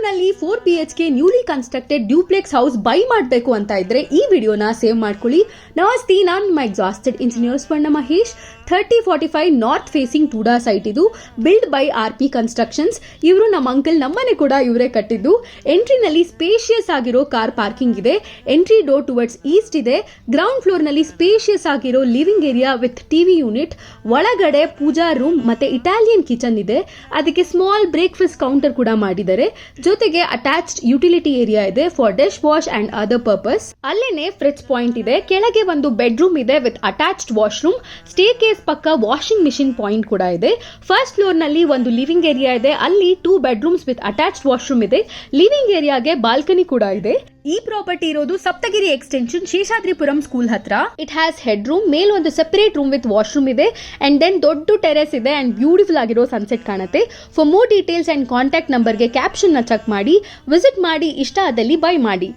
ಬೆಂಗಳೂರಿನಲ್ಲಿ 4 BHK newly constructed duplex house by ಮಾಡಬೇಕು ಅಂತ ಇದ್ರೆ ಈ ವಿಡಿಯೋನ ಸೇವ್ ಮಾಡ್ಕೊಳ್ಳಿ. ನಮಸ್ತೆ, ನಾನು ನಿಮ್ಮ exhausted engineer Swarna Mahesh. 3045 north facing TUDA site ಇದು. Build by RP constructions. ಇವರು ನಮ್ಮ ಅಂಕಲ್, ನಮ್ಮನೆ ಕೂಡ ಇವರೇ ಕಟ್ಟಿದ್ದು. ಎಂಟ್ರಿನಲ್ಲಿ ಸ್ಪೇಷಿಯಸ್ ಆಗಿರೋ ಕಾರ್ ಪಾರ್ಕಿಂಗ್ ಇದೆ. ಎಂಟ್ರಿ ಡೋರ್ ಟುವರ್ಡ್ಸ್ ಈಸ್ಟ್ ಇದೆ. ಗ್ರೌಂಡ್ ಫ್ಲೋರ್ ನಲ್ಲಿ ಸ್ಪೇಷಿಯಸ್ ಆಗಿರೋ living area with TV unit. ಒಳಗಡೆ ಪೂಜಾ ರೂಮ್ ಮತ್ತೆ ಇಟಾಲಿಯನ್ ಕಿಚನ್ ಇದೆ. ಅದಕ್ಕೆ ಸ್ಮಾಲ್ ಬ್ರೇಕ್ಫಾಸ್ಟ್ ಕೌಂಟರ್ ಕೂಡ ಮಾಡಿದ್ದಾರೆ. ಜೊತೆಗೆ ಅಟ್ಯಾಚ್ಡ್ ಯುಟಿಲಿಟಿ ಏರಿಯಾ ಇದೆ for dish wash and other purpose. ಅಲ್ಲೇನೆ ಫ್ರಿಡ್ಜ್ ಪಾಯಿಂಟ್ ಇದೆ. ಕೆಳಗೆ ಒಂದು ಬೆಡ್ರೂಮ್ ಇದೆ ವಿತ್ ಅಟ್ಯಾಚ್ಡ್ ವಾಶ್ರೂಮ್. ಸ್ಟೇರ್ಕೇಸ್ ಪಕ್ಕ ವಾಷಿಂಗ್ ಮಿಷಿನ್ ಪಾಯಿಂಟ್ ಕೂಡ ಇದೆ. ಫಸ್ಟ್ ಫ್ಲೋರ್ ನಲ್ಲಿ ಒಂದು ಲಿವಿಂಗ್ ಏರಿಯಾ ಇದೆ. ಅಲ್ಲಿ 2 ಬೆಡ್ರೂಮ್ಸ್ ವಿತ್ ಅಟ್ಯಾಚ್ಡ್ ವಾಶ್ರೂಮ್ ಇದೆ. ಲಿವಿಂಗ್ ಏರಿಯಾಗೆ ಬಾಲ್ಕನಿ ಕೂಡ ಇದೆ. ಈ ಪ್ರಾಪರ್ಟಿ ಇರೋದು ಸಪ್ತಗಿರಿ ಎಕ್ಸ್ಟೆನ್ಷನ್ ಶೇಷಾದ್ರಿಪುರಂ ಸ್ಕೂಲ್ ಹತ್ರ. ಇಟ್ ಹ್ಯಾಸ್ ಹೆಡ್ ರೂಮ್, ಮೇಲ್ ಒಂದು ಸೆಪರೇಟ್ ರೂಮ್ ವಿತ್ ವಾಶ್ರೂಮ್ ಇದೆ ಅಂಡ್ ದೆನ್ ದೊಡ್ಡ ಟೆರೆಸ್ ಇದೆ ಅಂಡ್ ಬ್ಯೂಟಿಫುಲ್ ಆಗಿರೋ ಸನ್ಸೆಟ್ ಕಾಣುತ್ತೆ. For more details and contact ನಂಬರ್ಗೆ ಕ್ಯಾಪ್ಷನ್ ನ ಚೆಕ್ ಮಾಡಿ, ವಿಸಿಟ್ ಮಾಡಿ, ಇಷ್ಟ ಆದಲ್ಲಿ ಬೈ ಮಾಡಿ.